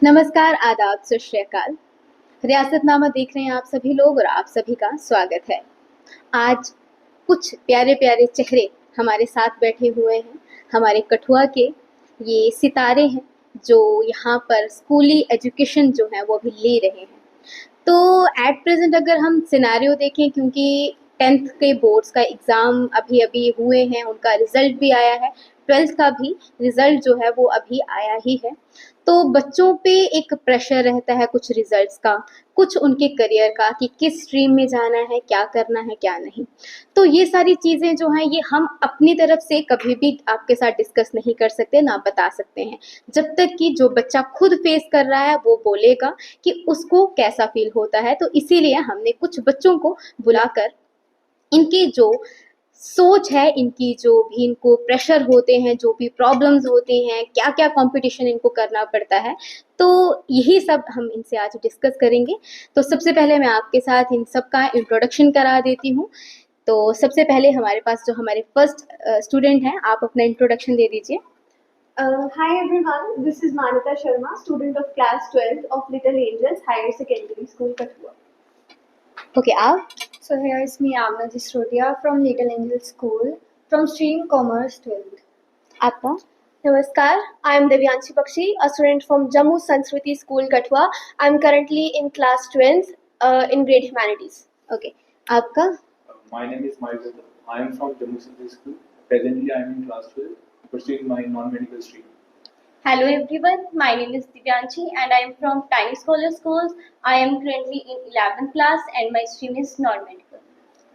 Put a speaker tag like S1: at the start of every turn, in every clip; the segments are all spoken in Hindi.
S1: नमस्कार, आदाब, सत श्री अकाल। रियासतनामा देख रहे हैं आप सभी लोग और आप सभी का स्वागत है। आज कुछ प्यारे-प्यारे चेहरे हमारे साथ बैठे हुए हैं। हमारे कठुआ के ये सितारे हैं जो यहाँ पर स्कूली एजुकेशन जो है वो अभी ले रहे हैं। तो एट प्रेज़ेंट अगर हम सिनेरियो देखें, क्योंकि 10th के बोर्ड्स का एग्ज़ाम अभी-अभी हुए हैं, उनका रिज़ल्ट भी आया है, 12th का भी रिज़ल्ट जो है वो अभी आया ही है। तो बच्चों पे एक प्रेशर रहता है कुछ रिज़ल्ट्स का, कुछ उनके करियर का कि किस स्ट्रीम में जाना है, क्या करना है, क्या नहीं। तो ये सारी चीज़ें जो हैं ये हम अपनी तरफ से कभी भी आपके साथ डिस्कस नहीं कर सकते, ना बता सकते हैं। जब तक कि जो बच्चा खुद फेस कर रहा है वो बोलेगा कि उसको कैसा फ़ील होता है। तो इसीलिए हमने कुछ बच्चों को बुलाकर इनकी जो सोच है, इनकी जो भी इनको प्रेशर होते हैं, जो भी प्रॉब्लम्स होती हैं, क्या-क्या कॉम्पिटिशन इनको करना पड़ता है, तो यही सब हम इनसे आज डिस्कस करेंगे। तो सबसे पहले मैं आपके साथ इन सब का इंट्रोडक्शन करा देती हूँ। तो सबसे पहले हमारे पास जो हमारे फर्स्ट स्टूडेंट हैं, आप अपना इंट्रोडक्शन दे दीजिए।
S2: Hi everyone, this is Manita Sharma, student of class 12 of Little Angels Higher Secondary School, Kathua.
S1: Okay, आप?
S3: So here is me, Amna Jisrodia from Little Angel School from stream Commerce 12th.
S1: आपका?
S2: Namaskar, I am Devyanshi Bakshi, a student from Jammu Sanskriti School, Kathua. I am currently in class 12th in grade humanities.
S1: Okay, आपका?
S4: My name is Mayur. I am from Jammu City School. Presently, I am in class 12, pursuing my non-medical stream.
S5: Hello everyone, my name is Divyanshi and I am from Tiny Scholar Schools. I am currently in 11th class and my stream is non-medical.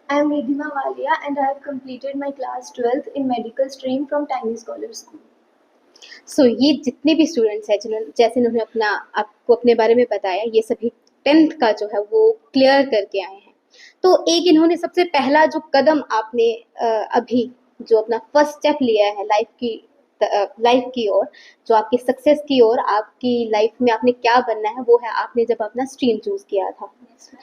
S3: I am Ridhima Walia and I have completed my class 12th in medical stream from Tiny Scholar School.
S1: सो ये जितने भी स्टूडेंट्स हैं जिन्होंने जैसे इन्होंने अपना आपको अपने बारे में बताया, ये सभी 10th का जो है वो क्लियर करके आए हैं। तो एक इन्होंने सबसे पहला जो कदम आपने अभी जो अपना फर्स्ट स्टेप लिया है लाइफ की ओर, जो आपकी सक्सेस की ओर, आपकी लाइफ में आपने क्या बनना है, वो है आपने जब अपना स्ट्रीम चूज़ किया था,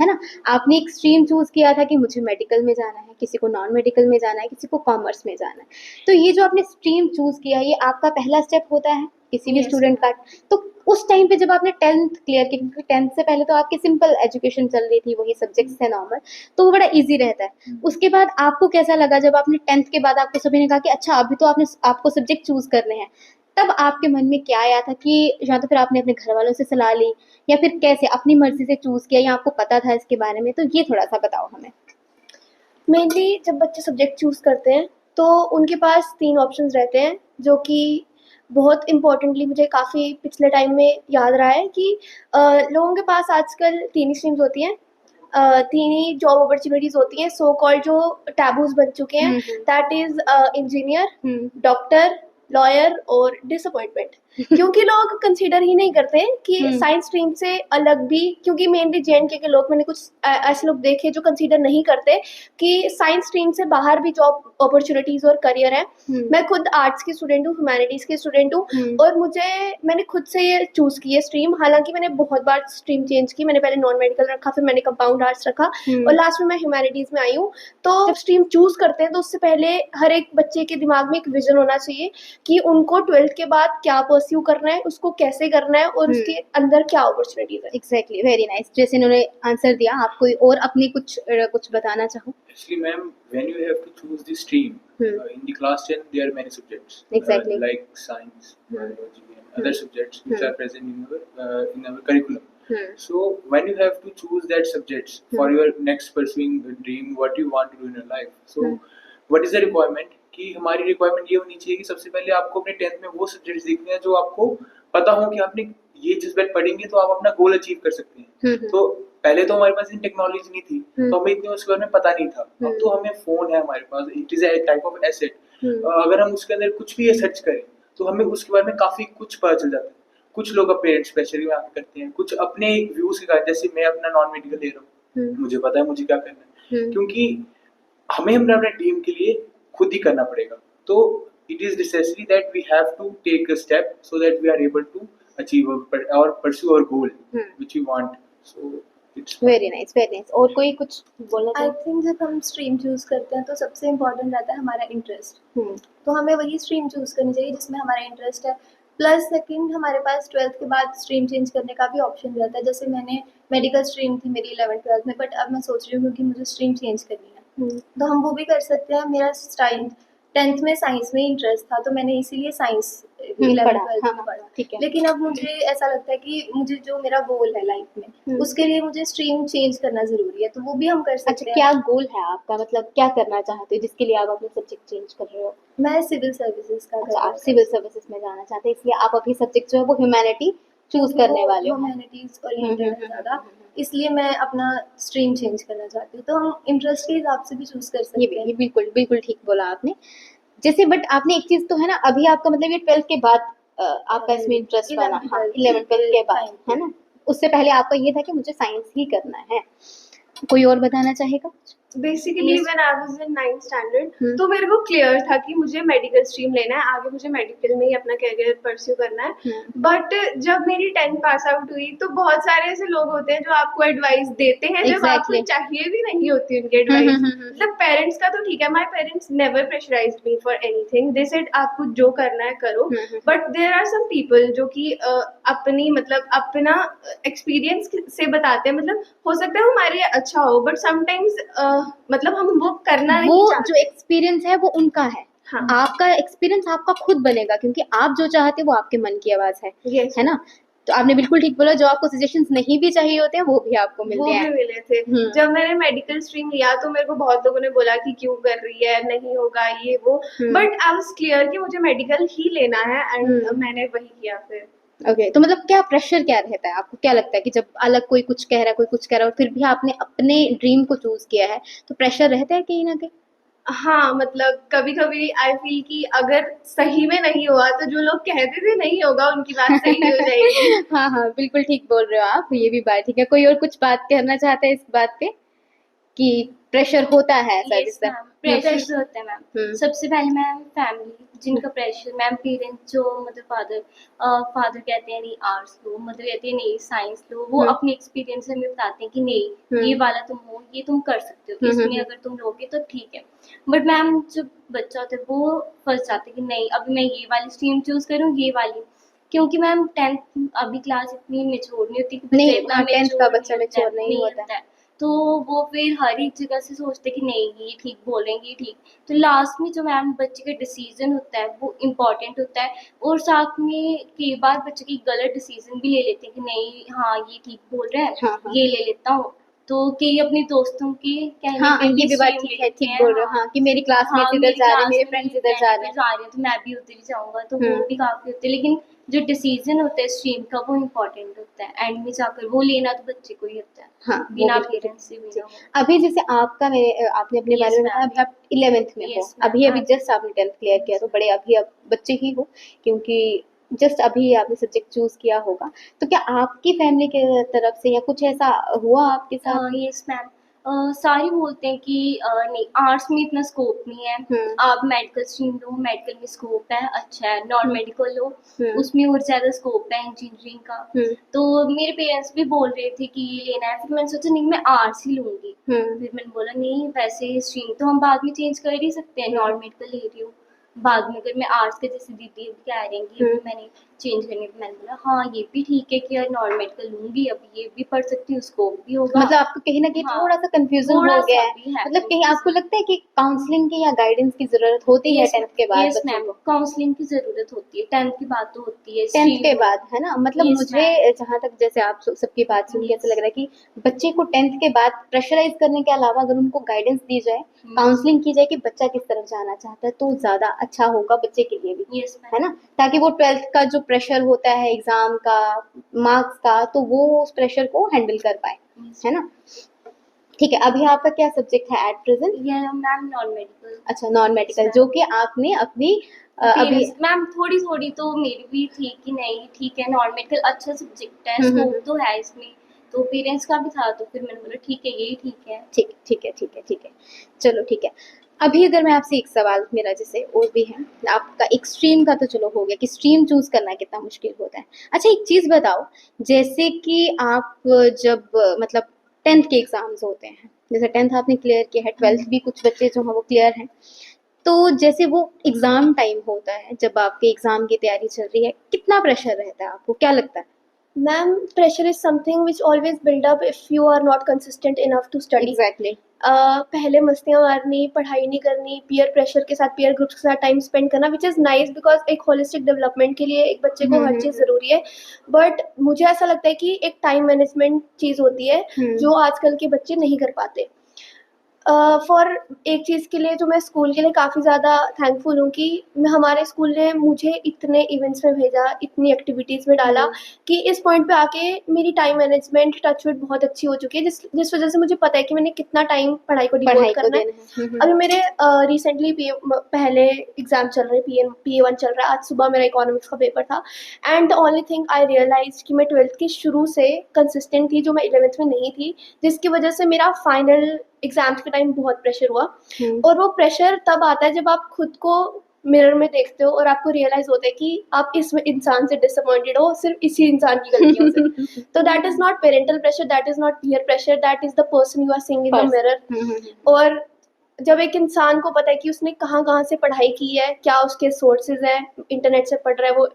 S1: है ना? आपने एक स्ट्रीम चूज़ किया था कि मुझे मेडिकल में जाना है, किसी को नॉन मेडिकल में जाना है, किसी को कॉमर्स में जाना है। तो ये जो आपने स्ट्रीम चूज़ किया, ये आपका पहला स्टेप होता है किसी भी स्टूडेंट का। तो उस टाइम पे जब आपने 10th क्लियर की, क्योंकि 10th से पहले तो आपकी सिंपल एजुकेशन चल रही थी, वही सब्जेक्ट्स थे नॉर्मल, तो वो बड़ा ईज़ी रहता है। उसके बाद आपको कैसा लगा जब आपने 10th के बाद आपको सभी ने कहा कि अच्छा अभी तो आपको सब्जेक्ट चूज़ करने हैं, तब आपके मन में क्या आया था कि या तो फिर आपने अपने घर वालों से सलाह ली या फिर कैसे अपनी मर्ज़ी से चूज़ किया या आपको पता था इसके बारे में? तो ये थोड़ा-सा बताओ हमें।
S2: मेनली जब बच्चे सब्जेक्ट चूज़ करते हैं तो उनके पास 3 ऑप्शंस रहते हैं, जो कि बहुत इम्पोर्टेंटली मुझे काफ़ी पिछले टाइम में याद रहा है कि लोगों के पास आजकल 3 ही स्ट्रीम्स होती हैं, 3 ही जॉब अपॉर्च्युनिटीज़ होती हैं, सो कॉल्ड जो टैबूज़ बन चुके हैं, that is engineer, doctor, lawyer और डिसअपॉइंटमेंट। क्योंकि लोग कंसीडर ही नहीं करते कि साइंस स्ट्रीम से अलग भी, क्योंकि मेनली जेएनके के लोग, मैंने कुछ ऐसे लोग देखे जो कंसीडर नहीं करते कि साइंस स्ट्रीम से बाहर भी जॉब अपॉर्चुनिटीज़ और करियर है। मैं खुद आर्ट्स की स्टूडेंट हूँ, ह्यूमैनिटीज़ की स्टूडेंट हूँ, और मैंने खुद से ये चूज़ की है स्ट्रीम। हालांकि मैंने बहुत बार स्ट्रीम चेंज की, मैंने पहले नॉन मेडिकल रखा, फिर मैंने कंपाउंड आर्ट्स रखा और लास्ट में मैं ह्यूमैनिटीज़ में आई हूँ। तो जब स्ट्रीम चूज़ करते हैं तो उससे पहले हर एक बच्चे के दिमाग में एक विजन होना चाहिए कि उनको 12th के बाद क्या परस्यू करना है, उसको कैसे करना है और उसके अंदर क्या अपॉर्चुनिटीज है।
S1: Exactly, very nice. जैसे इन्होंने आंसर दिया, आप कोई और अपनी कुछ बताना चाहो?
S4: Actually, ma'am, when you have to choose the stream, in the class 10, there are many subjects,
S1: Exactly.
S4: like science, biology, and other subjects which are present in our curriculum. So, when you have to choose that subjects for your next pursuing dream, what you want to do in your life, so what is the requirement? कि हमारी रिक्वायरमेंट ये होनी चाहिए कि सबसे पहले आपको अपने 10th में वो सब्जेक्ट्स देखने हैं जो आपको पता हो कि आपने ये चीज पढ़ेंगे तो आप अपना गोल अचीव कर सकते हैं। तो पहले तो हमारे पास टेक्नोलॉजी नहीं थी, तो हमें इतने उसके बारे में पता नहीं था। अब तो हमें फोन है हमारे पास, it is a type of asset. अगर हम उसके अंदर कुछ भी सर्च करें तो हमें उसके बारे में काफी कुछ पता चल जाता है। कुछ लोग अपने स्पेशली में करते हैं, कुछ अपने व्यूज के कारण, जैसे मैं अपना नॉन मेडिकल ले रहा हूँ, मुझे पता है मुझे क्या करना है, क्योंकि हमें अपने टीम के लिए खुद ही करना पड़ेगा। तो it is necessary that we have to take a step so that we are able to achieve और pursue our goal which we want. So it's
S1: very nice, very nice. और कोई कुछ बोलना
S3: आई
S1: चाहिए?
S3: थिंक जब हम स्ट्रीम चूज़ करते हैं तो सबसे इम्पोर्टेंट रहता है हमारा इंटरेस्ट। तो हमें वही स्ट्रीम चूज़ करनी चाहिए जिसमें हमारा इंटरेस्ट है। प्लस सेकंड हमारे पास 12th के बाद स्ट्रीम चेंज करने का भी ऑप्शन रहता है। जैसे मैंने मेडिकल स्ट्रीम थी मेरी 11th 12th में, बट अब मैं सोच रही हूँ कि मुझे स्ट्रीम चेंज करनी है, तो हम वो भी कर सकते हैं। मेरा 10th में साइंस में इंटरेस्ट था, तो मैंने इसीलिए साइंस 11th
S1: पढ़ा,
S3: 12th
S1: हाँ
S3: में
S1: हाँ,
S3: पढ़ा।
S1: ठीक है।
S3: लेकिन अब मुझे ऐसा लगता है कि मुझे जो मेरा गोल है लाइफ में, उसके लिए मुझे स्ट्रीम चेंज करना ज़रूरी है, तो वो भी हम कर सकते
S1: अच्छा,
S3: हैं।
S1: क्या गोल है आपका, मतलब क्या करना चाहते हो जिसके लिए आप अपने सब्जेक्ट चेंज कर रहे हो?
S3: मैं सिविल सर्विसेज का
S1: अच्छा, आप
S3: करना
S1: सिविल सर्विसेज में जाना चाहते हैं, इसलिए आप अभी सब्जेक्ट जो है वो ह्यूमैनिटी चूज करने वाले हो।
S3: ह्यूमैनिटीज ओरिएंटेड है ज़्यादा,
S1: हम्म।
S3: इसलिए मैं अपना स्ट्रीम चेंज करना चाहती हूँ। तो हम इंटरेस्ट के हिसाब से भी चूज कर सकते
S1: ये
S3: हैं।
S1: बिल्कुल बिल्कुल ठीक बोला आपने। जैसे बट आपने एक चीज तो है ना, अभी आपका मतलब ये 12th के बाद आपका इसमें इंटरेस्ट बना,
S3: 11th
S1: हाँ
S3: 12th
S1: 11th 12th के बाद,
S3: time पे।
S1: है ना? उससे पहले आपका ये था कि मुझे साइंस ही करना है। कोई और बताना चाहेगा?
S2: Basically
S5: Yes.
S2: When I was in 9th standard,
S1: hmm.
S2: तो मेरे को क्लियर था कि मुझे मेडिकल स्ट्रीम लेना है, आगे मुझे मेडिकल में ही अपना करियर परस्यू करना है।
S1: हम्म।
S2: बट जब मेरी 10th पास आउट हुई, तो बहुत सारे ऐसे लोग होते हैं जो आपको एडवाइस देते हैं जब
S1: Exactly.
S2: आपको चाहिए भी नहीं होती उनकी
S1: हम्म,
S2: एडवाइस।
S1: हम्म, हम्म,
S2: मतलब पेरेंट्स का तो ठीक है, my parents never pressurized me for anything, they said आपको जो करना है करो।
S1: Hmm.
S2: But there are some people जो कि अपनी मतलब अपना एक्सपीरियंस से बताते हैं, मतलब हो सकता है वो हमारे लिए अच्छा हो, बट समटाइम्स मतलब हम वो करना नहीं
S1: वो
S2: चाहते।
S1: जो एक्सपीरियंस है वो उनका है,
S2: हाँ।
S1: आपका एक्सपीरियंस आपका खुद बनेगा, क्योंकि आप जो चाहते हो वो आपके मन की आवाज है
S2: Yes.
S1: है ना? तो आपने बिल्कुल ठीक बोला, जो आपको सजेशंस नहीं भी चाहिए होते हैं वो भी आपको
S2: वो
S1: मिलते
S2: भी
S1: हैं।
S2: मिले थे।
S1: हम्म।
S2: जब मैंने मेडिकल स्ट्रीम लिया तो मेरे को बहुत लोगों ने बोला कि क्यों कर रही है, नहीं होगा ये वो, बट आई वाज क्लियर कि मुझे मेडिकल ही लेना है, एंड मैंने वही किया फिर।
S1: ओके, तो मतलब क्या प्रेशर क्या रहता है, आपको क्या लगता है कि जब अलग कोई कुछ कह रहा है, कोई कुछ कह रहा है, और फिर भी आपने अपने ड्रीम को चूज किया है, तो प्रेशर रहता है कहीं ना कहीं?
S2: हाँ, मतलब कभी कभी आई फील कि अगर सही में नहीं हुआ तो जो लोग कहते थे नहीं होगा उनकी बात सही हो जाएगी।
S1: हाँ हाँ, बिल्कुल ठीक बोल रहे हो आप, ये भी बात ठीक है। कोई और कुछ बात कहना चाहता है इस बात पे कि प्रेशर होता है ऐसा?
S5: यस
S1: जिससे
S5: मैम, प्रेशर जो होता है मैम, सबसे पहले मैम फैमिली जिनका प्रेशर, मैम पेरेंट्स जो मतलब फादर कहते हैं नहीं आर्ट्स लो, मदर कहती है नहीं साइंस लो, वो अपने एक्सपीरियंस से हमें बताते हैं कि नहीं ये वाला तुम हो, ये तुम कर सकते हो, इसमें अगर तुम लोगे तो ठीक है। बट मैम जो बच्चा होता है वो फंस जाते हैं कि नहीं अभी मैं ये वाली स्ट्रीम चूज करूँ, ये वाली, क्योंकि मैम 10th अभी क्लास इतनी मेच्योर नहीं होती कि
S1: नहीं,
S5: बच्चा इतना
S1: हाँ, 10th का
S5: mature
S1: बच्चा
S5: नहीं होता है,
S1: mature नहीं होता
S5: है। तो वो फिर हर एक जगह से सोचते कि नहीं ये ठीक बोलेंगे, ठीक। तो लास्ट में जो मैम बच्चे का डिसीजन होता है वो इम्पोर्टेंट होता है, और साथ में कई बार बच्चे की गलत डिसीजन भी ले लेते हैं कि नहीं हाँ ये ठीक बोल रहे हैं,
S1: हाँ, हाँ।
S5: ये ले लेता हूँ। तो कई अपने दोस्तों के कहने
S1: हाँ,
S5: पे
S1: ये भी बात
S5: stream
S1: ठीक
S5: ले
S1: है,
S5: लेते
S1: ठीक
S5: हैं,
S1: बोल रहे हो, हाँ, कि मेरी क्लासमेट्स इधर
S5: मेरी
S1: जा रहे हैं,
S5: क्लास
S1: मेरे
S5: में
S1: फ्रेंड्स
S5: मेरी
S1: इधर
S5: friend
S1: जा
S5: इधर
S1: रहे हैं।
S5: जा रही है तो मैं भी उधर ही जाऊंगा, तो वो भी काफी होते हैं। लेकिन जो डिसीजन होता है स्ट्रीम का वो इम्पोर्टेंट होता है, एंड में जाकर वो लेना तो बच्चे को ही होता है,
S1: हाँ, वो
S5: बिना
S1: बिल्कुल ठीक
S5: पेरेंट्स से भी ना हो।
S1: अभी जैसे आपका आपने अपने
S5: Yes,
S1: बारे में बताया,
S5: ma'am.
S1: अभी आप 11th में हो,
S5: Yes, ma'am.
S1: अभी जस्ट आपने 10th क्लियर किया, तो बड़े अभी अब बच्चे ही हो, क्योंकि जस्ट अभी आपने सब्जेक्ट चूज किया होगा। तो क्या आपकी फैमिली के तरफ से या कुछ ऐसा हुआ आपके साथ?
S5: यस मैम, सारे बोलते हैं कि नहीं आर्ट्स में इतना स्कोप नहीं है, आप मेडिकल स्ट्रीम लो, मेडिकल में स्कोप है, अच्छा है, नॉन मेडिकल लो, उसमें और ज़्यादा स्कोप है इंजीनियरिंग का। तो मेरे पेरेंट्स भी बोल रहे थे कि ये लेना है, फिर मैंने सोचा नहीं मैं आर्ट्स ही लूँगी। फिर मैंने बोला नहीं वैसे स्ट्रीम तो हम बाद में चेंज कर ही सकते हैं, नॉन मेडिकल ले रही हूँ बाद में, अगर मैं आर्ट्स के जैसे दीदी कह रही हैं कि अभी मैंने चेंज करने पे, मैंने बोला हाँ ये भी ठीक है कि यार नॉन मेडिकल लूँगी, अभी ये भी पढ़ सकती हूँ, स्कोप भी होगा।
S1: मतलब आपको कहीं ना कहीं
S5: हाँ,
S1: थोड़ा सा कंफ्यूजन
S5: थोड़ा
S1: हो
S5: सा
S1: गया है,
S5: भी है
S1: मतलब कहीं आपको
S5: confusion।
S1: लगता है कि काउंसलिंग की या गाइडेंस की जरूरत होती है 10th के बाद
S5: यस
S1: बच्चों
S5: मैम,
S1: को?
S5: काउंसलिंग की जरूरत होती है, 10th की बात तो होती है
S1: 10th के
S5: stream
S1: बाद, है ना? मतलब
S5: Yes,
S1: मुझे जहाँ तक जैसे आप सबकी बात सुन के ऐसा लग रहा है कि बच्चे को 10th के बाद प्रेशराइज करने के अलावा अगर उनको गाइडेंस दी जाए, काउंसलिंग की जाए कि बच्चा किस तरफ जाना चाहता है, तो ज्यादा अच्छा होगा बच्चे के लिए भी,
S5: यस
S1: है ना? ताकि वो 12th का जो प्रेशर होता है एग्जाम का, मार्क्स का, तो वो उस प्रेशर को हैंडल कर पाए, है ना? ठीक है, अभी आपका क्या सब्जेक्ट है एट प्रेजेंट?
S5: ये मैम नॉन मेडिकल।
S1: अच्छा, नॉन मेडिकल, जो कि आपने अपनी अभी
S5: मैम थोड़ी थोड़ी तो मेरी भी थी कि नहीं ठीक है नॉन मेडिकल अच्छा सब्जेक्ट है, स्कोप तो है इसमें, तो पेरेंट्स का भी था, तो फिर मैंने बोला ठीक है यही ठीक है।
S1: ठीक ठीक है, ठीक है, ठीक है, चलो ठीक है। अभी अगर मैं आपसे एक सवाल मेरा जैसे और भी है, आपका एक स्ट्रीम का तो चलो हो गया कि स्ट्रीम चूज करना कितना मुश्किल होता है। अच्छा, एक चीज बताओ, जैसे कि आप जब मतलब 10th के एग्जाम्स होते हैं, जैसे 10th आपने क्लियर किया है, 12th भी कुछ बच्चे जो हैं वो क्लियर हैं, तो जैसे वो एग्जाम टाइम होता है, जब आपके एग्जाम की तैयारी चल रही है, कितना प्रेशर रहता है, आपको क्या लगता है?
S2: Ma'am, pressure is something which always build up if you are not consistent enough to study.
S1: Exactly.
S2: पहले मस्तियाँ मारनी, पढ़ाई नहीं करनी, पीयर प्रेशर के साथ, पीयर ग्रुप्स के साथ टाइम स्पेंड करना, विच इज़ नाइस बिकॉज एक होलिस्टिक डेवलपमेंट के लिए एक बच्चे को हर चीज़ ज़रूरी है। बट मुझे ऐसा लगता है कि एक टाइम मैनेजमेंट चीज़ होती है जो आजकल के बच्चे नहीं कर पाते। फॉर एक चीज़ के लिए जो मैं स्कूल के लिए काफ़ी ज़्यादा थैंकफुल हूँ कि हमारे स्कूल ने मुझे इतने इवेंट्स में भेजा, इतनी एक्टिविटीज़ में डाला कि इस पॉइंट पे आके मेरी टाइम मैनेजमेंट टचवुड बहुत अच्छी हो चुकी है, जिस वजह से मुझे पता है कि मैंने कितना टाइम पढ़ाई को डिवोट करना है। अभी मेरे रिसेंटली पहले एग्जाम चल रहे, PA1 चल रहा है। आज सुबह मेरा इकोनॉमिक्स का पेपर था and the only thing I realize कि मैं 12th के शुरू से कंसिस्टेंट थी, जो मैं 11th में नहीं थी, जिसकी वजह से मेरा फाइनल एग्जाम्स के टाइम बहुत प्रेशर हुआ। और वो प्रेशर तब आता है जब आप खुद को मिरर में देखते हो और आपको रियलाइज होता है कि आप इस इंसान से डिसअपॉइंटेड हो, सिर्फ इसी इंसान की गलतियों से। तो that is not parental pressure, that is not peer pressure, that is the person you are seeing in the mirror. और जब एक इंसान को पता है कि उसने कहाँ से पढ़ाई की है, क्या उसके सोर्सेज हैं, इंटरनेट से पढ़ रहा है, वो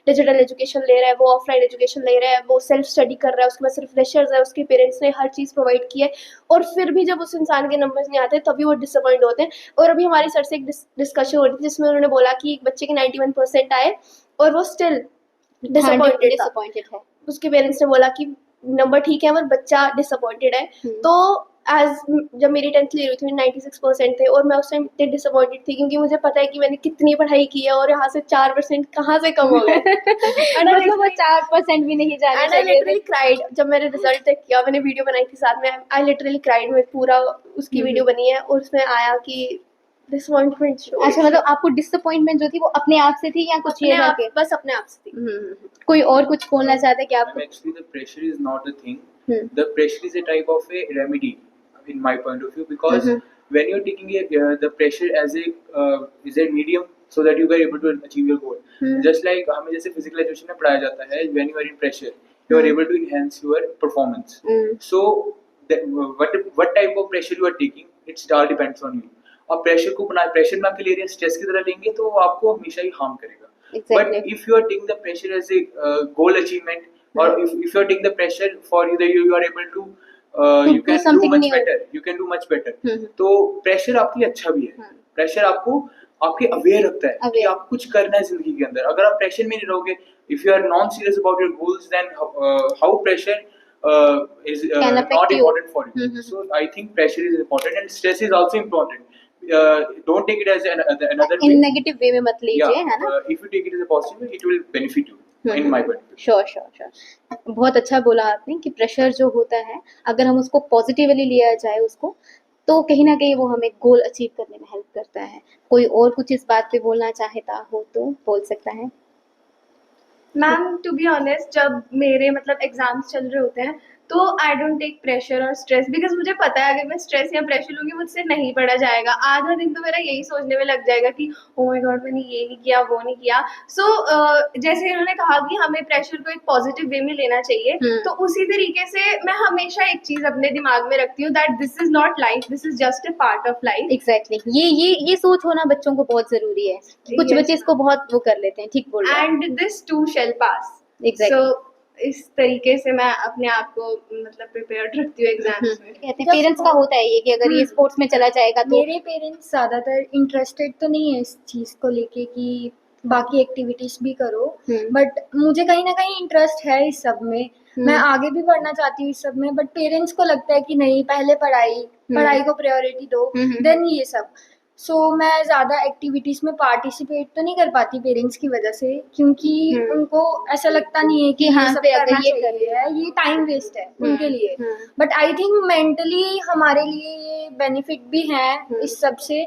S2: डिजिटल एजुकेशन ले रहा है, वो ऑफलाइन एजुकेशन ले रहा है, वो सेल्फ स्टडी कर रहा है, उसके पास सिर्फ फ्रेशर्स है, उसके पेरेंट्स ने हर चीज़ प्रोवाइड की है, और फिर भी जब उस इंसान के नंबर्स नहीं आते तभी वो डिसअपॉइंट होते हैं। और अभी हमारी सर से एक डिस्कशन हो रही थी जिसमें उन्होंने बोला कि एक बच्चे के 91% आए और वो स्टिल डिसअपॉइंटेड है। उसके पेरेंट्स ने बोला कि नंबर ठीक है पर बच्चा डिसअपॉइंटेड है। तो जब मेरी 10th क्लियर हुई थी, मेरे 96% थे और मैं उस टाइम इतनी डिसअपॉइंटेड थी क्योंकि मुझे पता है कि मैंने कितनी पढ़ाई की है और यहाँ से 4% कहाँ से कम हो गए।
S1: मतलब वो 4% भी नहीं जाने
S2: एंड आई लिटरली क्राइड जब मैंने रिजल्ट चेक किया। मैंने वीडियो बनाई थी साथ में, आई लिटरली क्राइड। में पूरा उसकी वीडियो बनी है और उसमें आया कि डिसअपॉइंटमेंट।
S1: अच्छा, मतलब आपको डिसअपॉइंटमेंट जो थी वो अपने आप से थी या कुछ ये था कि
S2: बस अपने आप से थी?
S1: कोई और कुछ बोलना चाहते हैं कि आप?
S4: Actually, the pressure is not the thing. The pressure is a type of a remedy, in my point of view, because when you're taking the pressure as a medium so that you are able to achieve your goal. Just like हमें जैसे physical education में पढ़ाया जाता है, when you are in pressure, you are able to enhance your performance. So what type of pressure you are taking, it all depends on you. और प्रेशर में आपके ले रहे हैं, स्ट्रेस की तरह लेंगे तो आपको हमेशा ही हार्म करेगा।
S1: Exactly.
S4: But if you are taking the pressure as a goal achievement, or if you are taking the pressure for either you are able to you can do much better, you can do much better. तो प्रेशर आपके लिए अच्छा भी है। प्रेशर आपको आपके अवेयर रखता है कि आप कुछ करना है जिंदगी के अंदर। अगर आप प्रेशर में नहीं रहोगे, if you are non serious about your goals, then how pressure is not important for you. So I think pressure is important and stress is also important. Don't take it as another
S1: in negative way में मत लीजिए, है ना?
S4: If you take it as a positive, it will benefit you. In my point.
S1: Sure. बहुत अच्छा बोला आपने कि प्रेशर जो होता है, अगर हम उसको पॉजिटिवली लिया जाए उसको, तो कहीं ना कहीं वो हमें गोल अचीव करने में हेल्प करता है। कोई और कुछ इस बात पे बोलना चाहता हो तो बोल सकता है।
S3: मैम, टू बी ऑनेस्ट, जब मेरे मतलब एग्जाम्स चल रहे होते हैं तो आई डोंट टेक प्रेशर और स्ट्रेस, बिकॉज मुझे पता है अगर मैं स्ट्रेस या प्रेशर लूँगी मुझसे नहीं पढ़ा जाएगा। आधा दिन तो मेरा यही सोचने में लग जाएगा कि ओ माय गॉड, मैंने ये नहीं किया, वो नहीं किया। सो जैसे इन्होंने कहा कि हमें प्रेशर को एक पॉजिटिव वे में लेना चाहिए, तो उसी तरीके से मैं हमेशा एक चीज़ अपने दिमाग में रखती हूँ, that this is not life, this is just a part of life.
S1: Exactly. ये सोच होना बच्चों को बहुत जरूरी है। कुछ बच्चे इसको बहुत वो कर लेते हैं, ठीक बोल रहे हैं।
S3: And this too shall pass.
S1: Exactly.
S3: So, इस तरीके से मैं अपने आप को मतलब प्रिपेयर्ड रखती हूँ एग्जाम्स में।
S1: कहते हैं पेरेंट्स का होता है ये कि अगर ये स्पोर्ट्स में चला जाएगा तो।
S6: मेरे पेरेंट्स ज़्यादातर इंटरेस्टेड तो नहीं है इस चीज़ को लेके कि बाकी एक्टिविटीज़ भी करो, बट मुझे कहीं ना कहीं इंटरेस्ट है इस सब में। मैं आगे भी पढ़ना चाहती हूँ इस सब में, बट पेरेंट्स को लगता है कि नहीं, पहले पढ़ाई को प्रायोरिटी दो, देन ये सब। सो मैं ज़्यादा एक्टिविटीज़ में पार्टिसिपेट तो नहीं कर पाती पेरेंट्स की वजह से, क्योंकि उनको ऐसा लगता नहीं है कि
S1: हाँ,
S6: सब करना चाहिए है, ये टाइम वेस्ट है उनके लिए। बट आई थिंक मेंटली हमारे लिए ये बेनिफिट भी है इस सब से,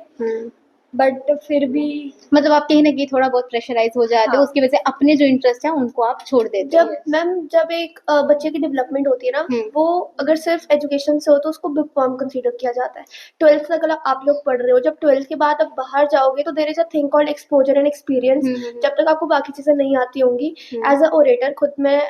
S6: बट फिर भी
S1: मतलब आप कहीं ना कहीं थोड़ा बहुत प्रेशराइज हो जाते हो, उसकी वजह से अपने जो इंटरेस्ट है उनको आप छोड़ देते हो।
S2: जब एक बच्चे की डेवलपमेंट होती है ना, वो अगर सिर्फ एजुकेशन से हो तो उसको बुक फॉर्म कंसीडर किया जाता है। 12th तक अगर आप लोग पढ़ रहे हो, जब 12th के बाद आप बाहर जाओगे तो there is a thing called exposure and experience. जब तक आपको बाकी चीजें नहीं आती होंगी, एज अ ओरेटर खुद मैं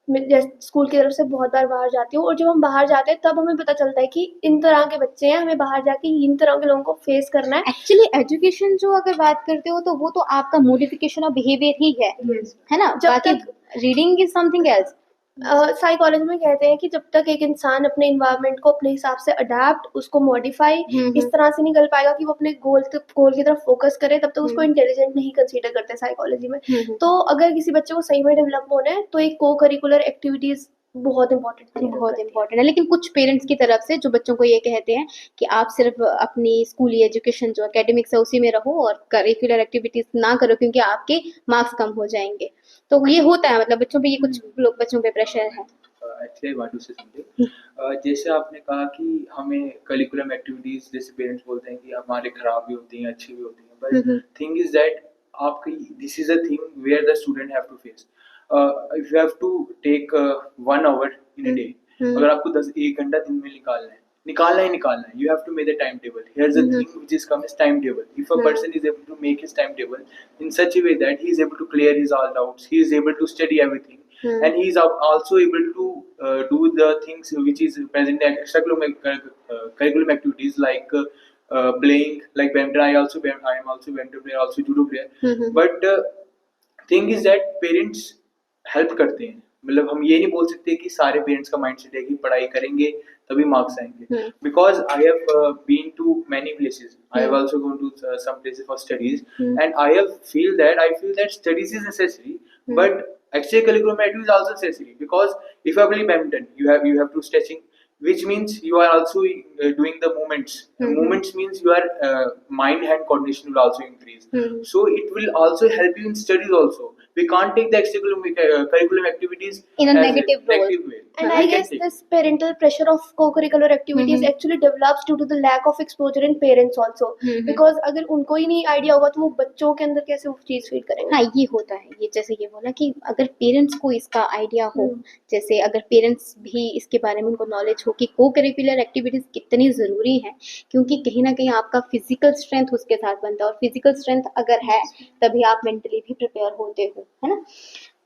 S2: मैं जैसे स्कूल की तरफ से बहुत बार बाहर जाती हूँ, और जब हम बाहर जाते हैं तब हमें पता चलता है कि इन तरह के बच्चे हैं, हमें बाहर जाके इन तरह के लोगों को फेस करना है।
S1: एक्चुअली एजुकेशन जो अगर बात करते हो तो वो तो आपका मोडिफिकेशन ऑफ बिहेवियर ही है ना,
S2: जब
S1: बाकी reading is something else.
S2: Psychology में कहते हैं कि जब तक एक इंसान अपने इन्वायरमेंट को अपने हिसाब से अडाप्ट, उसको मॉडिफाई इस तरह से नहीं कर पाएगा कि वो अपने गोल की तरफ फोकस करे, तब तक उसको इंटेलिजेंट नहीं कंसीडर करते साइकोलॉजी में। तो अगर किसी बच्चे को सही में डेवलप होना है तो एक को करिकुलर एक्टिविटीज बहुत इंपॉर्टेंट
S1: है। लेकिन कुछ पेरेंट्स की तरफ से जो बच्चों को ये कहते हैं कि आप सिर्फ अपनी स्कूली एजुकेशन जो एकेडमिक्स है उसी में रहो और करिकुलर एक्टिविटीज ना करो क्योंकि आपके मार्क्स कम हो जाएंगे। तो ये होता है, मतलब बच्चों पे ये कुछ लोग बच्चों पे प्रेशर है।
S4: जैसे आपने कहा कि हमें करिकुलम एक्टिविटीज, जैसे पेरेंट्स बोलते हैं कि हमारे खराब भी होती हैं अच्छी भी होती हैं, बट थिंग इज दैट आपकी this is a thing where the student have to face. If you have to take 1 hour in a day, अगर आपको 1 घंटा दिन में निकालना है, you have to make the timetable. Here's the thing which is come as timetable. If a person is able to make his timetable in such a way that he is able to clear his all doubts, he is able to study everything, and he is also able to do the things which is present in curriculum activities like playing, like badminton. I am also badminton player, also judo player. But thing is that parents help करते हैं। मतलब हम ये नहीं बोल सकते कि सारे पेरेंट्स का माइंडसेट है कि पढ़ाई करेंगे तभी मार्क्स आएंगे, because I have been to many places, I have also gone to some places for studies, and I feel that studies is necessary, but extra curriculum activities is also necessary, because if you are playing badminton, you have to stretching, which means you are also doing the movements. Movements means your mind hand coordination will also increase. So it will also help you in studies also. We can't take the extra curriculum activities
S1: in a negative way.
S2: And I guess this parental pressure of co-curricular activities actually develops due to the lack of exposure in parents also. Because अगर उनको ही नहीं आइडिया होगा तो वो बच्चों के अंदर कैसे वो चीज फीड करेंगे।
S1: हाँ, ये होता है, ये जैसे ये बोला कि अगर पेरेंट्स को इसका आइडिया हो, जैसे अगर पेरेंट्स भी इसके बारे में उनको नॉलेज हो कि को करिकुलर एक्टिविटीज कितनी ज़रूरी है, क्योंकि कहीं ना कहीं आपका फिजिकल स्ट्रेंथ उसके साथ बनता है, और फिजिकल स्ट्रेंथ अगर है तभी आप मेंटली भी प्रिपेयर होते हो, है ना।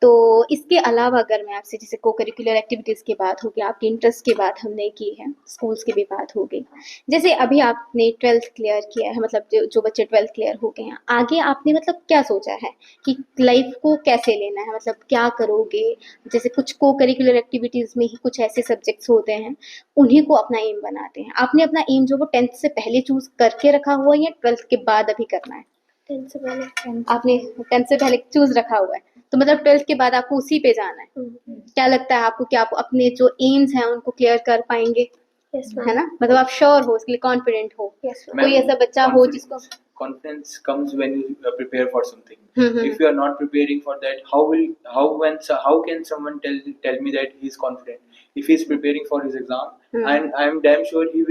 S1: तो इसके अलावा अगर मैं आपसे, जैसे को करिकुलर एक्टिविटीज़ की बात होगी, आपके इंटरेस्ट की बात हमने की है, स्कूल्स की भी बात हो गई, जैसे अभी आपने 12th क्लियर किया है, मतलब जो बच्चे 12th क्लियर हो गए हैं, आगे आपने मतलब क्या सोचा है कि लाइफ को कैसे लेना है, मतलब क्या करोगे। जैसे कुछ को करिकुलर एक्टिविटीज़ में ही कुछ ऐसे सब्जेक्ट्स होते हैं, उन्हीं को अपना एम बनाते हैं। आपने अपना एम जो वो 10th से पहले चूज़ करके रखा हुआ है या 12th के बाद अभी करना है?
S2: 10th से पहले।
S1: आपने 10th से पहले चूज़ रखा हुआ है, तो मतलब 12th के बाद आपको उसी पे जाना है। क्या लगता है आपको कि आप अपने जो एम्स हैं उनको क्लियर कर पाएंगे? है ना, मतलब आप श्योर हो, इसके लिए कॉन्फिडेंट हो? कोई ऐसा बच्चा हो जिसको
S4: confidence comes when you prepare for something. If you are not preparing for that, how can someone tell me that he is confident? If he is preparing for his exam, and I am damn sure he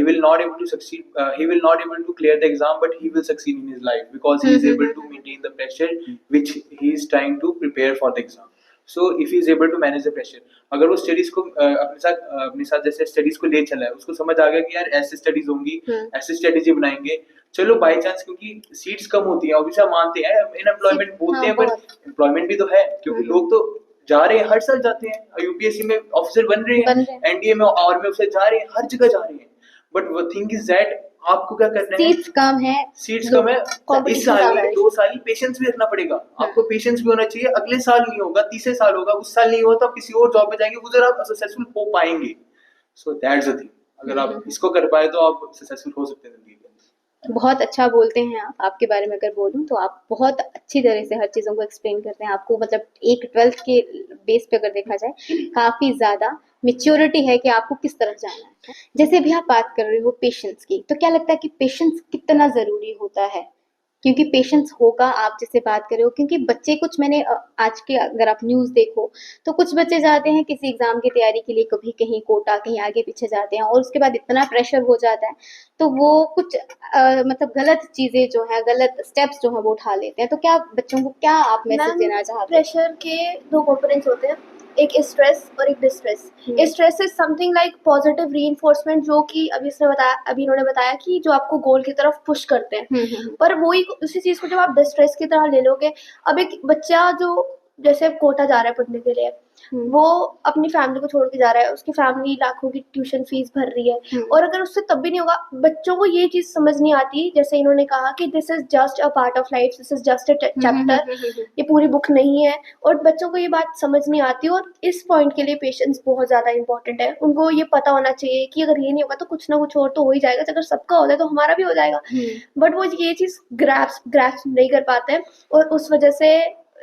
S4: will not able to succeed, he will not able to clear the exam, but he will succeed in his life, because he is able to maintain the pressure which he is trying to prepare for the exam. So if he is able to manage the pressure, अगर वो स्टडीज को अपने साथ जैसे स्टडीज को ले चला है, उसको समझ आ गया कि यार ऐसे स्टडीज होंगी, ऐसे स्ट्रेटेजी बनाएंगे, चलो बाय चांस क्योंकि सीट्स कम होती हैं, ऑब्वियसली हम मानते हैं अनएम्प्लॉयमेंट बोलते हैं, पर एम्प्लॉयमेंट भी तो है, क्योंकि लोग तो जा रहे हैं, हर साल जाते हैं, यूपीएससी में ऑफिसर बन रहे हैं, एनडीए में आर्मी में ऑफिसर जा रहे हैं, हर जगह जा रहे हैं, बट वो थिंग इज दैट आपको क्या करना है, सीट्स कम है, इस साल में 2 साल ही पेशेंस भी रखना पड़ेगा, आपको पेशेंस भी होना चाहिए, अगले साल नहीं होगा, तीसरे साल होगा, उस साल नहीं होगा तो आप किसी और जॉब पे जाएंगे, उधर आप सक्सेसफुल हो पाएंगे। सो दैट्स द थिंग, अगर आप इसको कर पाए तो आप सक्सेसफुल हो सकते हैं जिंदगी में।
S1: बहुत अच्छा बोलते हैं आप। आपके बारे में अगर बोलूं तो आप बहुत अच्छी तरह से हर चीज़ों को एक्सप्लेन करते हैं। आपको मतलब एक 12th के बेस पे अगर देखा जाए काफ़ी ज़्यादा मैच्योरिटी है कि आपको किस तरफ जाना है। जैसे अभी आप बात कर रहे हो पेशेंस की, तो क्या लगता है कि पेशेंस कितना ज़रूरी होता है? क्योंकि पेशेंस होगा, आप जैसे बात कर रहे हो, क्योंकि बच्चे कुछ, मैंने आज के अगर आप न्यूज़ देखो तो कुछ बच्चे जाते हैं किसी एग्ज़ाम की तैयारी के लिए, कभी कहीं कोटा, कहीं आगे पीछे जाते हैं, और उसके बाद इतना प्रेशर हो जाता है तो वो कुछ मतलब गलत चीज़ें जो है, गलत स्टेप्स जो है वो उठा लेते हैं। तो क्या बच्चों को क्या आप मैसेज देना चाहते हैं?
S2: प्रेशर के 2 कंपोनेंट्स होते हैं, एक स्ट्रेस और एक distress. Stress is something like positive reinforcement, जो कि अभी इन्होंने बताया कि जो आपको गोल की तरफ पुश करते हैं, पर वही उसी चीज को जब आप डिस्ट्रेस की तरह ले लोगे, अब एक बच्चा जो जैसे अब कोटा जा रहा है पढ़ने के लिए, वो अपनी फैमिली को छोड़ के जा रहा है, उसकी फैमिली लाखों की ट्यूशन फीस भर रही है, और अगर उससे तब भी नहीं होगा, बच्चों को ये चीज समझ नहीं आती, जैसे इन्होंने कहा कि this is just a part of life, this is just a chapter, ये पूरी बुक नहीं है, और बच्चों को ये बात समझ नहीं आती। और इस पॉइंट के लिए पेशेंस बहुत ज्यादा इंपॉर्टेंट है। उनको ये पता होना चाहिए कि अगर ये नहीं होगा तो कुछ ना कुछ और तो हो ही जाएगा, अगर सबका होता है तो हमारा भी हो जाएगा, बट वो ये चीज ग्रैस्प नहीं कर पाते हैं, और उस वजह से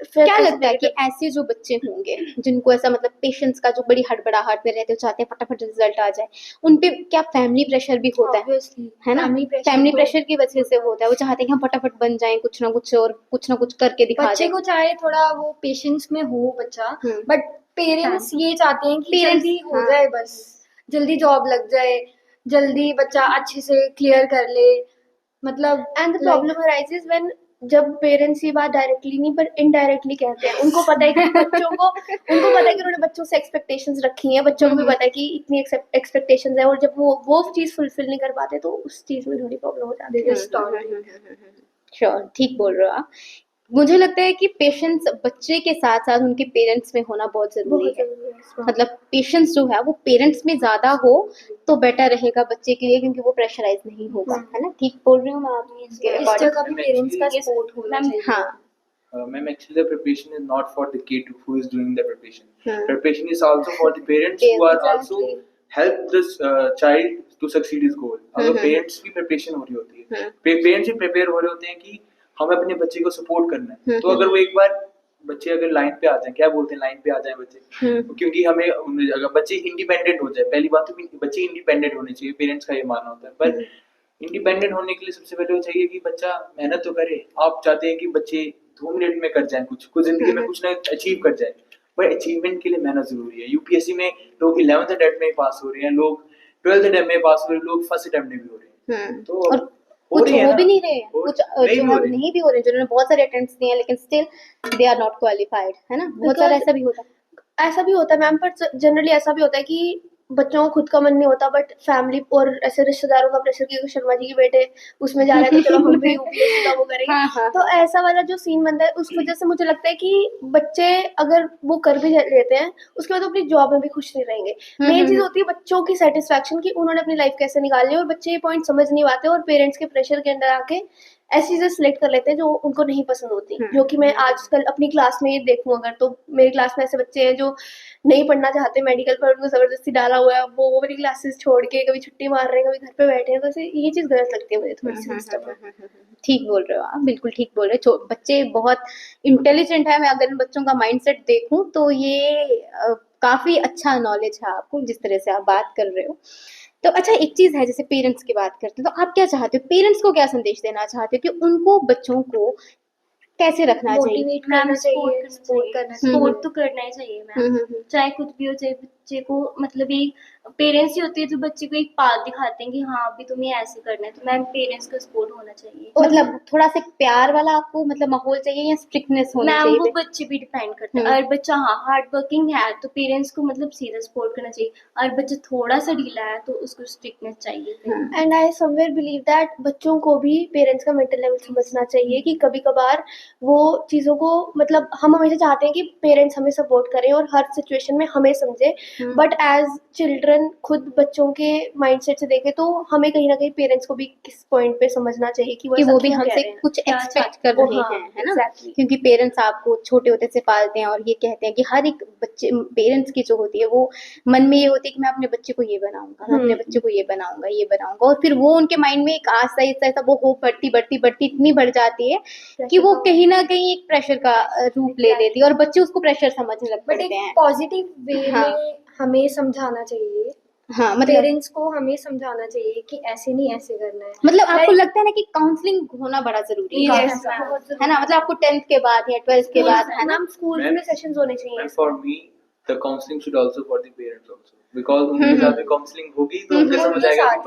S2: फिर
S1: क्या लगता है कि ऐसे जो बच्चे होंगे जिनको ऐसा मतलब पेशेंस का जो बड़ी हड़बड़ाहट में रहते हो, चाहते हैं फटाफट रिजल्ट आ जाए, उन पे क्या फैमिली प्रेशर भी होता है ना? फैमिली प्रेशर की वजह से होता है, वो चाहते हैं कि हम फटाफट बन जाएं कुछ ना कुछ करके दिखा
S6: बच्चे
S1: दें।
S6: को चाहे थोड़ा वो पेशेंस में हो बच्चा, बट पेरेंट्स ये चाहते हैं कि
S1: Parents,
S6: जल्दी हो जाए, बस जल्दी जॉब लग जाए, जल्दी बच्चा अच्छे से क्लियर कर ले, मतलब
S2: and the problem arises when जब पेरेंट्स ये बात डायरेक्टली नहीं पर इनडायरेक्टली कहते हैं। उनको पता है कि उन्होंने बच्चों से एक्सपेक्टेशंस रखी हैं, बच्चों को भी पता है कि इतनी एक्सपेक्टेशंस है, और जब वो चीज फुलफिल नहीं कर पाते तो उस चीज में थोड़ी प्रॉब्लम हो जाती है।
S1: श्योर, ठीक बोल रहे हो आप। मुझे लगता है कि पेशेंस बच्चे के साथ साथ उनके पेरेंट्स में होना बहुत जरूरी है। मतलब पेशेंस जो है वो पेरेंट्स में ज्यादा हो तो बेटर रहेगा बच्चे के लिए, क्योंकि वो प्रेशराइज नहीं होगा, है ना? ठीक बोल रही हूँ मैं आप इसके
S6: इस
S1: according?
S6: जगह भी पेरेंट्स का सपोर्ट होना चाहिए।
S1: हाँ,
S4: Ma'am, actually the preparation is not for the kid who is doing the preparation.
S1: Hmm.
S4: Preparation is also for the parents who are also help this child to succeed his goal. अगर parents की preparation हो रही होती है, parents भी prepare हो रहे होते हैं कि हमें अपने बच्चे को सपोर्ट करना है, तो अगर वो एक बार बच्चे अगर लाइन पे आ जाए, क्या बोलते हैं, लाइन पे आ जाए बच्चे, क्योंकि हमें अगर बच्चे इंडिपेंडेंट हो जाए, पहली बात तो बच्चे इंडिपेंडेंट होने चाहिए, पेरेंट्स का ये मानना होता है, पर इंडिपेंडेंट होने के लिए सबसे पहले वो चाहिए कि बच्चा मेहनत तो करे। आप चाहते हैं कि बच्चे 2 मिनट में कर जाए, कुछ जिंदगी में कुछ ना अचीव कर जाए, पर अचीवमेंट के लिए मेहनत जरूरी है। यूपीएससी में लोग 11th अटेम्प्ट में पास हो रहे हैं, लोग 12th अटेम्प्ट में पास हो रहे हैं, लोग फर्स्ट अटेम्प्ट में भी हो रहे हैं, तो
S1: और कुछ हो भी नहीं रहे हैं, कुछ नहीं भी हो रहे हैं, जिन्होंने बहुत सारे अटेम्प्ट्स दिए हैं लेकिन still they are not qualified, है ना? बहुत सारा ऐसा भी होता है
S2: मैम, पर जनरली ऐसा भी होता है कि बच्चों को खुद का मन नहीं होता, बट फैमिली और ऐसे रिश्तेदारों का प्रेशर कि शर्मा जी के बेटे उसमें जा रहे हैं तो चलो हम भी यूपीएससी का वो करेंगे। तो ऐसा वाला जो सीन बनता है, उस वजह से मुझे लगता है कि बच्चे अगर वो कर भी लेते हैं उसके बाद अपनी जॉब में भी खुश नहीं रहेंगे। मेन चीज होती है बच्चों की सेटिस्फैक्शन, की उन्होंने अपनी लाइफ कैसे निकालनी है, और बच्चे ये पॉइंट समझ नहीं पाते और पेरेंट्स के प्रेशर के अंदर आके ऐसी चीजें सिलेक्ट कर लेते हैं जो उनको नहीं पसंद होती। जो कि मैं आजकल अपनी क्लास में ये देखूं, अगर तो मेरी क्लास में ऐसे बच्चे हैं जो नहीं पढ़ना चाहते मेडिकल, पर उनको जबरदस्ती डाला हुआ है, वो वाली क्लासेस छोड़ के कभी छुट्टी मार रहे हैं, कभी घर पे बैठे हैं, तो ऐसे ये चीज गलत लगती है मुझे थोड़ी सी सिस्टम में।
S1: ठीक बोल रहे हो आप, बिल्कुल ठीक बोल रहे हो। बच्चे बहुत इंटेलिजेंट है। मैं अगर इन बच्चों का माइंडसेट देखूं तो ये काफी अच्छा नॉलेज है आपको, जिस तरह से आप बात कर रहे हो। तो अच्छा, एक चीज है, जैसे पेरेंट्स की बात करते हैं, तो आप क्या चाहते हो, पेरेंट्स को क्या संदेश देना चाहते हो कि उनको बच्चों को कैसे रखना चाहिए?
S2: मोटिवेट करना चाहिए, सपोर्ट करना चाहिए।
S5: सपोर्ट तो करना ही चाहिए मैम, चाहे कुछ भी हो, चाहे बच्चे को मतलब एक पेरेंट्स ही होते हैं जो बच्चे को एक पाथ दिखाते हैं कि हाँ अभी तुम्हें ऐसे करना है, तो मैम पेरेंट्स का सपोर्ट होना चाहिए।
S1: मतलब थोड़ा सा प्यार वाला आपको मतलब माहौल चाहिए या स्ट्रिक्टनेस होना
S5: मैम
S1: चाहिए?
S5: वो बच्चे भी डिपेंड करता है। अगर बच्चा हाँ हार्ड वर्किंग है तो पेरेंट्स को मतलब सीधा सपोर्ट करना चाहिए, और बच्चा थोड़ा सा ढीला है तो उसको स्ट्रिक्टनेस चाहिए।
S2: And I somewhere believe that बच्चों को भी पेरेंट्स का मेंटल लेवल समझना चाहिए, कि कभी कभार वो चीज़ों को, मतलब हम हमेशा चाहते हैं कि पेरेंट्स हमें सपोर्ट करें और हर सिचुएशन में हमें समझे, बट एज चिल्ड्रन खुद बच्चों के माइंडसेट से देखें तो हमें कहीं ना कहीं पेरेंट्स को भी किस पॉइंट पे समझना चाहिए कि वो भी
S1: हमसे कुछ एक्सपेक्ट कर रहे हैं, है ना?
S2: exactly.
S1: क्योंकि पेरेंट्स आपको छोटे होते से पालते हैं और ये कहते हैं कि हर एक बच्चे, पेरेंट्स की जो होती है वो मन में ये होती है कि मैं अपने बच्चे को ये बनाऊंगा, मैं अपने बच्चे को ये बनाऊंगा, और फिर वो उनके माइंड में एक आस्ता वो होप बढ़ती इतनी बढ़ जाती है कि वो कहीं ना कहीं एक प्रेशर का रूप ले लेती है और बच्चे उसको प्रेशर समझने लग
S6: बट
S1: पड़ते हैं।
S6: एक पॉजिटिव वे में हमें समझाना चाहिए,
S1: हाँ, मतलब
S6: पेरेंट्स को हमें समझाना चाहिए कि ऐसे नहीं, ऐसे करना है।
S1: मतलब आपको लगता है ना कि काउंसलिंग होना बड़ा जरूरी है,
S5: Yes, ma'am.
S1: है ना? मतलब आपको 10th के बाद या 12th के बाद, है ना?
S2: मैम स्कूल में सेशंस होने चाहिए।
S4: And for me, the counseling should also for the parents also, because उनके साथ में काउंसलिंग होगी तो उनको समझ आएगा कि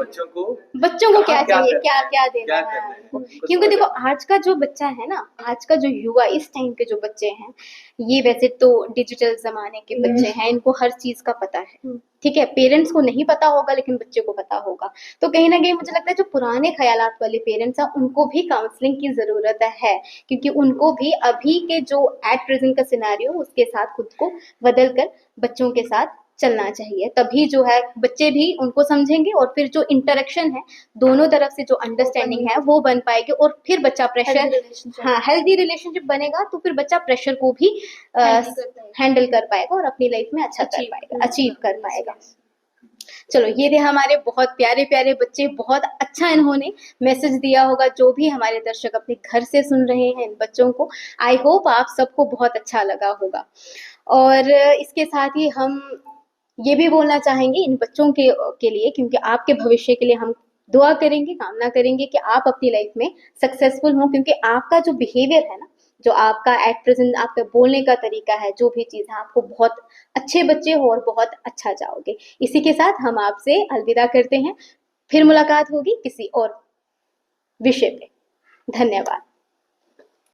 S4: बच्चों को क्या
S1: चाहिए,
S4: करना
S1: क्या
S4: है,
S1: देना
S4: क्या
S1: है
S4: करना है,
S1: उनको।
S4: उनको
S1: क्योंकि
S4: समझ
S1: देखो आज का जो बच्चा है ना, आज का जो युवा, इस टाइम के जो बच्चे हैं, ये वैसे तो डिजिटल जमाने के बच्चे हैं, इनको हर चीज का पता है, ठीक है, पेरेंट्स को नहीं पता होगा लेकिन बच्चे को पता होगा। तो कहीं ना कहीं मुझे लगता है जो पुराने ख्यालात वाले पेरेंट्स हैं उनको भी काउंसलिंग की ज़रूरत है, क्योंकि उनको भी अभी के जो एट प्रेजेंट का सिनेरियो उसके साथ खुद को बदल कर बच्चों के साथ चलना चाहिए। तभी जो है बच्चे भी उनको समझेंगे और फिर जो इंटरेक्शन है दोनों तरफ से जो अंडरस्टैंडिंग है वो बन पाएगी, और फिर बच्चा प्रेशर, हाँ हेल्दी रिलेशनशिप बनेगा तो फिर बच्चा प्रेशर को भी हैंडल कर पाएगा और अपनी लाइफ में अच्छा कर पाएगा, अचीव कर पाएगा। चलो, ये थे हमारे बहुत प्यारे प्यारे बच्चे। बहुत अच्छा इन्होंने मैसेज दिया होगा, जो भी हमारे दर्शक अपने घर से सुन रहे हैं इन बच्चों को। आई होप आप सबको बहुत अच्छा लगा होगा। और इसके साथ ही हम ये भी बोलना चाहेंगे इन बच्चों के लिए, क्योंकि आपके भविष्य के लिए हम दुआ करेंगे, कामना करेंगे कि आप अपनी लाइफ में सक्सेसफुल हों, क्योंकि आपका जो बिहेवियर है ना, जो आपका एट प्रेजेंट आपका बोलने का तरीका है, जो भी चीज़ है, आपको बहुत अच्छे बच्चे हो और बहुत अच्छा जाओगे। इसी के साथ हम आपसे अलविदा करते हैं। फिर मुलाकात होगी किसी और विषय पे। धन्यवाद।